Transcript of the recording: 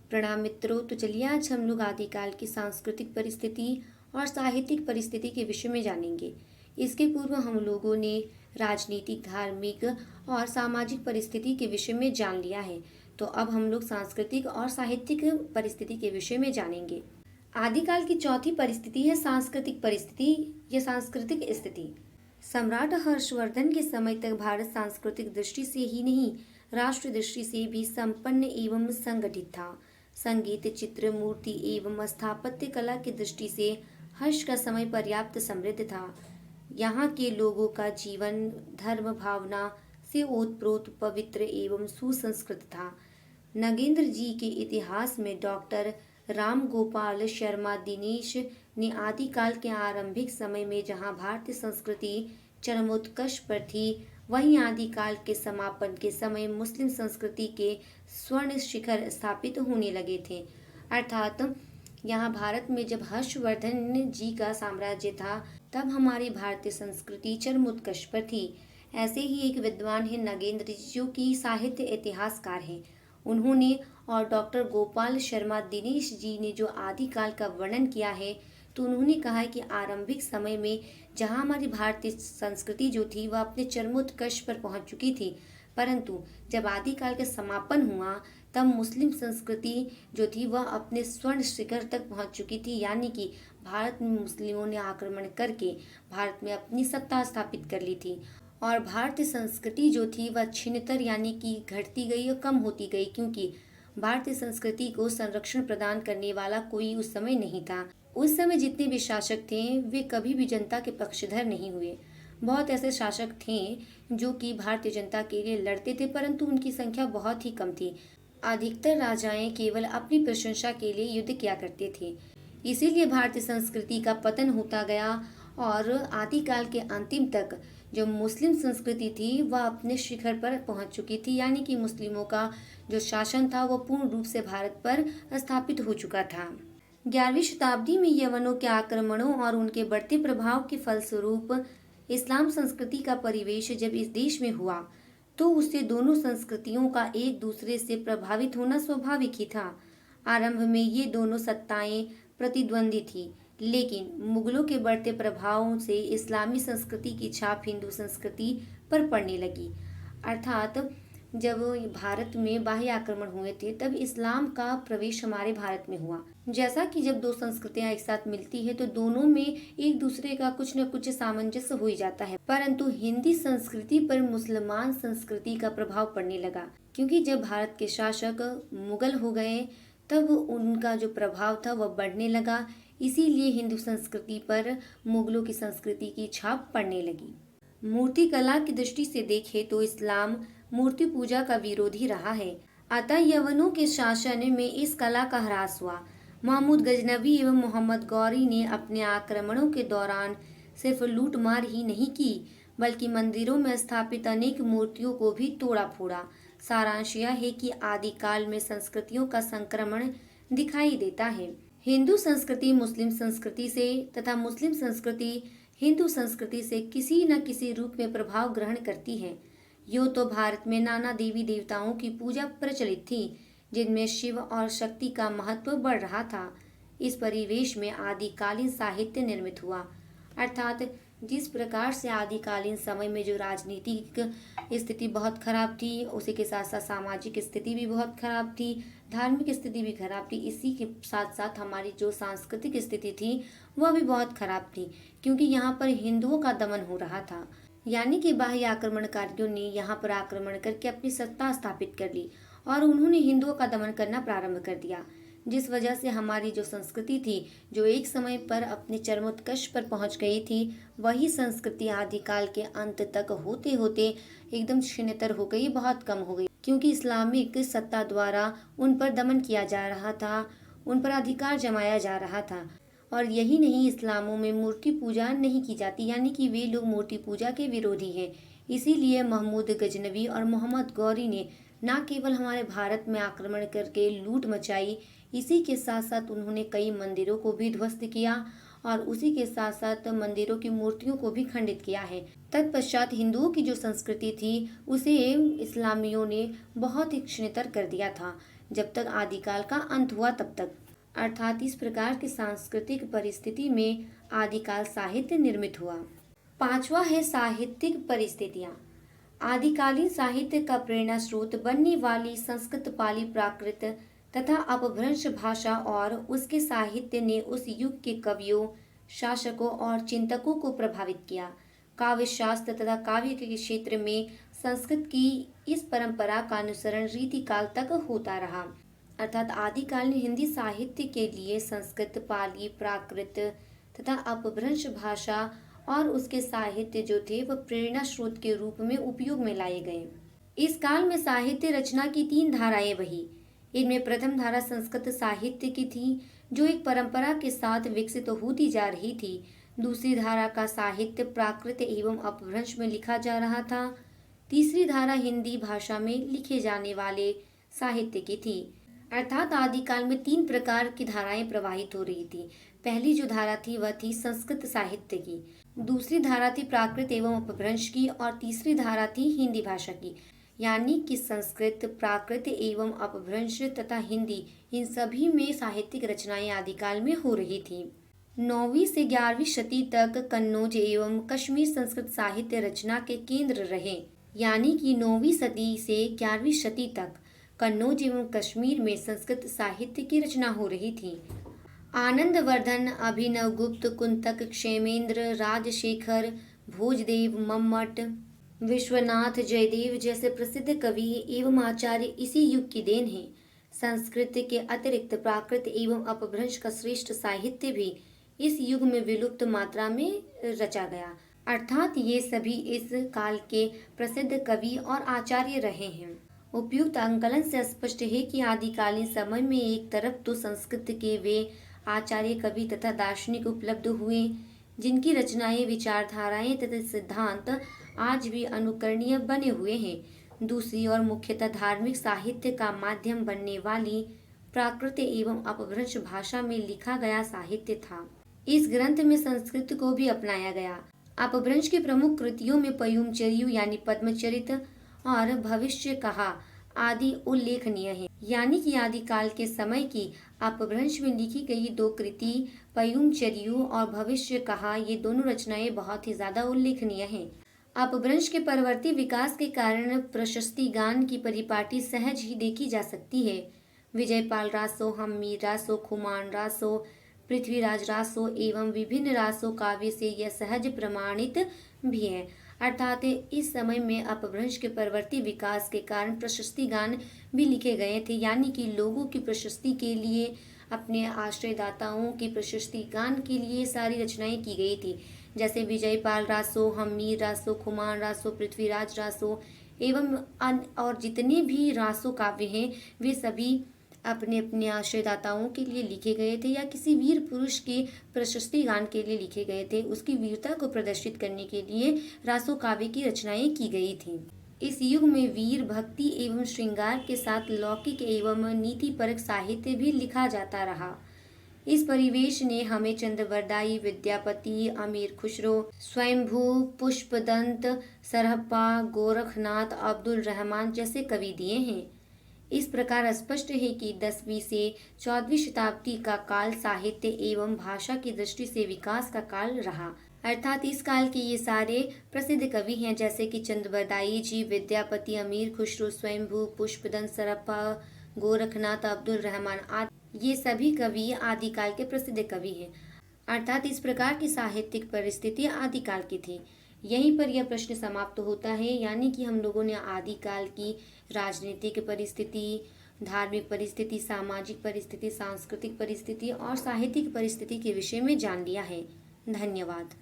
प्रणाम मित्रों। तो चलिए आज हम लोग आदिकाल की सांस्कृतिक परिस्थिति और साहित्यिक परिस्थिति के विषय में जानेंगे। इसके पूर्व हम लोगों ने राजनीतिक, धार्मिक और सामाजिक परिस्थिति के विषय में जान लिया है। तो अब हम लोग सांस्कृतिक और साहित्यिक परिस्थिति के विषय में जानेंगे। आदिकाल की चौथी परिस्थिति है सांस्कृतिक परिस्थिति या सांस्कृतिक स्थिति। सम्राट हर्षवर्धन के समय तक भारत सांस्कृतिक दृष्टि से ही नहीं, राष्ट्र दृष्टि से भी संपन्न एवं संगठित था। संगीत, चित्र, मूर्ति एवं स्थापत्य कला की दृष्टि से हर्ष का समय पर्याप्त समृद्ध था। यहाँ के लोगों का जीवन धर्म भावना से ओतप्रोत पवित्र एवं सुसंस्कृत था। नगेंद्र जी के इतिहास में डॉक्टर राम गोपाल शर्मा दिनेश ने आदिकाल के आरंभिक समय में जहाँ भारतीय संस्कृति चरमोत्कर्ष पर थी, वहीं आदिकाल के समापन के समय मुस्लिम संस्कृति के स्वर्ण शिखर स्थापित होने लगे थे। अर्थात यहाँ भारत में जब हर्षवर्धन जी का साम्राज्य था, तब हमारी भारतीय संस्कृति चरमोत्कर्ष पर थी। ऐसे ही एक विद्वान है नगेंद्र जी, जो कि साहित्य इतिहासकार हैं। उन्होंने और डॉक्टर गोपाल शर्मा दिनेश जी ने जो आदिकाल का वर्णन किया है, तो उन्होंने कहा है कि आरंभिक समय में जहाँ हमारी भारतीय संस्कृति जो थी वह अपने चरमोत्कर्ष पर पहुंच चुकी थी, परंतु जब आदिकाल का समापन हुआ तब मुस्लिम संस्कृति जो थी वह अपने स्वर्ण शिखर तक पहुंच चुकी थी। यानी कि भारत में मुस्लिमों ने आक्रमण करके भारत में अपनी सत्ता स्थापित कर ली थी और भारतीय संस्कृति जो थी वह छिन्नतर यानी कि घटती गई और कम होती गई, क्योंकि भारतीय संस्कृति को संरक्षण प्रदान करने वाला कोई उस समय नहीं था। उस समय जितने भी शासक थे वे कभी भी जनता के पक्षधर नहीं हुए। बहुत ऐसे शासक थे जो कि भारतीय जनता के लिए लड़ते थे, परंतु उनकी संख्या बहुत ही कम थी। अधिकतर राजाएं केवल अपनी प्रशंसा के लिए युद्ध किया करते थे। इसीलिए भारतीय संस्कृति का पतन होता गया और आदिकाल के अंतिम तक जो मुस्लिम संस्कृति थी वह अपने शिखर पर पहुंच चुकी थी। यानी कि मुस्लिमों का जो शासन था वह पूर्ण रूप से भारत पर स्थापित हो चुका था। 11वीं शताब्दी में यवनों के आक्रमणों और उनके बढ़ते प्रभाव के फलस्वरूप इस्लाम संस्कृति का परिवेश जब इस देश में हुआ, तो उससे दोनों संस्कृतियों का एक दूसरे से प्रभावित होना स्वाभाविक ही था। आरंभ में ये दोनों सत्ताएं प्रतिद्वंदी थी, लेकिन मुगलों के बढ़ते प्रभावों से इस्लामी संस्कृति की छाप हिंदू संस्कृति पर पड़ने लगी। अर्थात जब भारत में बाह्य आक्रमण हुए थे तब इस्लाम का प्रवेश हमारे भारत में हुआ। जैसा कि जब दो संस्कृतियां एक साथ मिलती है तो दोनों में एक दूसरे का कुछ न कुछ सामंजस्य हो ही जाता है, परंतु हिंदी संस्कृति पर मुसलमान संस्कृति का प्रभाव पड़ने लगा, क्योंकि जब भारत के शासक मुगल हो गए तब उनका जो प्रभाव था वह बढ़ने लगा। इसीलिए हिंदू संस्कृति पर मुगलों की संस्कृति की छाप पड़ने लगी। मूर्ति कला की दृष्टि से देखें तो इस्लाम मूर्ति पूजा का विरोधी रहा है, अतः यवनों के शासन में इस कला का ह्रास हुआ। महमूद गजनवी एवं मोहम्मद गौरी ने अपने आक्रमणों के दौरान सिर्फ लूटमार ही नहीं की, बल्कि मंदिरों में स्थापित अनेक मूर्तियों को भी तोड़ा फोड़ा। सारांश यह है कि आदिकाल में संस्कृतियों का संक्रमण दिखाई देता है। हिंदू संस्कृति मुस्लिम संस्कृति से तथा मुस्लिम संस्कृति हिंदू संस्कृति से किसी न किसी रूप में प्रभाव ग्रहण करती है। यूँ तो भारत में नाना देवी देवताओं की पूजा प्रचलित थी, जिनमें शिव और शक्ति का महत्व बढ़ रहा था। इस परिवेश में आदिकालीन साहित्य निर्मित हुआ। अर्थात जिस प्रकार से आदिकालीन समय में जो राजनीतिक स्थिति बहुत खराब थी, उसी के साथ साथ सामाजिक स्थिति भी बहुत खराब थी, धार्मिक स्थिति भी खराब थी। इसी के साथ साथ हमारी जो सांस्कृतिक स्थिति थी वह भी बहुत खराब थी, क्योंकि यहाँ पर हिंदुओं का दमन हो रहा था। यानी कि बाह्य आक्रमणकारियों ने यहाँ पर आक्रमण करके अपनी सत्ता स्थापित कर ली और उन्होंने हिंदुओं का दमन करना प्रारंभ कर दिया, जिस वजह से हमारी जो संस्कृति थी जो एक समय पर अपने चरमोत्कर्ष पर पहुंच गई थी, वही संस्कृति आदिकाल के अंत तक होते होते एकदम छिन्नतर हो गई, बहुत कम हो गई, क्योंकि इस्लामिक सत्ता द्वारा उन पर दमन किया जा रहा था, उन पर अधिकार जमाया जा रहा था। और यही नहीं, इस्लामों में मूर्ति पूजा नहीं की जाती, यानी कि वे लोग मूर्ति पूजा के विरोधी हैं। इसीलिए महमूद गजनवी और मोहम्मद गौरी ने न केवल हमारे भारत में आक्रमण करके लूट मचाई, इसी के साथ साथ उन्होंने कई मंदिरों को भी ध्वस्त किया और उसी के साथ साथ मंदिरों की मूर्तियों को भी खंडित किया है। तत्पश्चात हिंदुओं की जो संस्कृति थी उसे इस्लामियों ने बहुत ही क्षिणतर कर दिया था। जब तक आदिकाल का अंत हुआ तब तक। अर्थात इस प्रकार की सांस्कृतिक परिस्थिति में आदिकाल साहित्य निर्मित हुआ। पांचवा है साहित्यिक परिस्थितियां। आदिकालीन साहित्य का प्रेरणा स्रोत बनने वाली संस्कृत, पाली, प्राकृत तथा अपभ्रंश भाषा और उसके साहित्य ने उस युग के कवियों, शासकों और चिंतकों को प्रभावित किया। काव्य शास्त्र तथा काव्य के क्षेत्र में संस्कृत की इस परंपरा का अनुसरण रीतिकाल तक होता रहा। अर्थात आदिकालीन हिंदी साहित्य के लिए संस्कृत, पाली, प्राकृत तथा अपभ्रंश भाषा और उसके साहित्य जो थे वह प्रेरणा स्रोत के रूप में उपयोग में लाए गए। इस काल में साहित्य रचना की 3 धाराएं बही। इनमें प्रथम धारा संस्कृत साहित्य की थी, जो एक परंपरा के साथ विकसित होती जा रही थी। दूसरी धारा का साहित्य प्राकृत एवं अपभ्रंश में लिखा जा रहा था। तीसरी धारा हिंदी भाषा में लिखे जाने वाले साहित्य की थी। अर्थात आदिकाल में 3 प्रकार की धाराएं प्रवाहित हो रही थी। पहली जो धारा थी वह थी संस्कृत साहित्य की, दूसरी धारा थी प्राकृत एवं अपभ्रंश की और तीसरी धारा थी हिंदी भाषा की। यानी कि संस्कृत, प्राकृत एवं अपभ्रंश तथा हिंदी, इन सभी में साहित्यिक रचनाएं आदिकाल में हो रही थी। 9वीं से 11वीं शती तक कन्नौज एवं कश्मीर संस्कृत साहित्य रचना के केंद्र रहे। यानी कि 9वीं सदी से 11वीं शती तक कन्नौज एवं कश्मीर में संस्कृत साहित्य की रचना हो रही थी। आनंदवर्धन, अभिनवगुप्त, कुंतक, क्षेमेंद्र, राजशेखर, भोजदेव, मम्मट, विश्वनाथ, जयदेव जैसे प्रसिद्ध कवि एवं आचार्य इसी युग की देन हैं। संस्कृत के अतिरिक्त प्राकृत एवं अपभ्रंश का श्रेष्ठ साहित्य भी इस युग में विलुप्त मात्रा में रचा गया। अर्थात ये सभी इस काल के प्रसिद्ध कवि और आचार्य रहे हैं। उपयुक्त आंकलन से स्पष्ट है कि आदिकालीन समय में एक तरफ तो संस्कृत के वे आचार्य, कवि तथा दार्शनिक उपलब्ध हुए जिनकी रचनाएं, विचारधाराएं तथा सिद्धांत आज भी अनुकरणीय बने हुए हैं। दूसरी ओर मुख्यतः धार्मिक साहित्य का माध्यम बनने वाली प्राकृत एवं अपभ्रंश भाषा में लिखा गया साहित्य था। इस ग्रंथ में संस्कृत को भी अपनाया गया। अपभ्रंश की प्रमुख कृतियों में पयुमचर्यु यानी पद्मचरित और भविष्य कहा आदि उल्लेखनीय है। यानी कि आदिकाल के समय की अपभ्रंश में लिखी गई 2 कृति पयुमचर्यु और भविष्य कहा, ये दोनों रचनाएं बहुत ही ज्यादा उल्लेखनीय हैं। अपभ्रंश के परवर्ती विकास के कारण प्रशस्ति गान की परिपाटी सहज ही देखी जा सकती है। विजयपाल रासो, हम्मीर रासो, खुमान रासो, पृथ्वीराज रासो एवं विभिन्न रासो काव्य से यह सहज प्रमाणित भी है। अर्थात इस समय में अपभ्रंश के परवर्ती विकास के कारण प्रशस्ति गान भी लिखे गए थे। यानी कि लोगों की प्रशस्ति के लिए, अपने आश्रयदाताओं की प्रशस्ति गान के लिए सारी रचनाएं की गई थी। जैसे विजयपाल रासो, हम्मीर रासो, खुमान रासो, पृथ्वीराज रासो एवं और जितने भी रासो काव्य हैं वे सभी अपने अपने आश्रयदाताओं के लिए लिखे गए थे या किसी वीर पुरुष के प्रशस्ति गान के लिए लिखे गए थे। उसकी वीरता को प्रदर्शित करने के लिए रासो काव्य की रचनाएं की गई थी। इस युग में वीर भक्ति एवं श्रृंगार के साथ लौकिक एवं नीतिपरक साहित्य भी लिखा जाता रहा। इस परिवेश ने हमें चंद्रबरदाई, विद्यापति, अमीर खुसरो, स्वयंभू, पुष्पदंत, सरहप्पा, गोरखनाथ, अब्दुल रहमान जैसे कवि दिए हैं। इस प्रकार स्पष्ट है कि 10वीं से 14वीं शताब्दी का काल साहित्य एवं भाषा की दृष्टि से विकास का काल रहा। अर्थात इस काल के ये सारे प्रसिद्ध कवि हैं जैसे कि चंद्रबरदाई जी, विद्यापति, अमीर खुसरो, स्वयंभू, पुष्पदंत, सरहप्पा, गोरखनाथ, अब्दुल रहमान आदि, ये सभी कवि आदिकाल के प्रसिद्ध कवि हैं। अर्थात इस प्रकार की साहित्यिक परिस्थिति आदिकाल की थी। यहीं पर यह प्रश्न समाप्त होता है। यानी कि हम लोगों ने आदिकाल की राजनीतिक परिस्थिति, धार्मिक परिस्थिति, सामाजिक परिस्थिति, सांस्कृतिक परिस्थिति और साहित्यिक परिस्थिति के विषय में जान लिया है। धन्यवाद।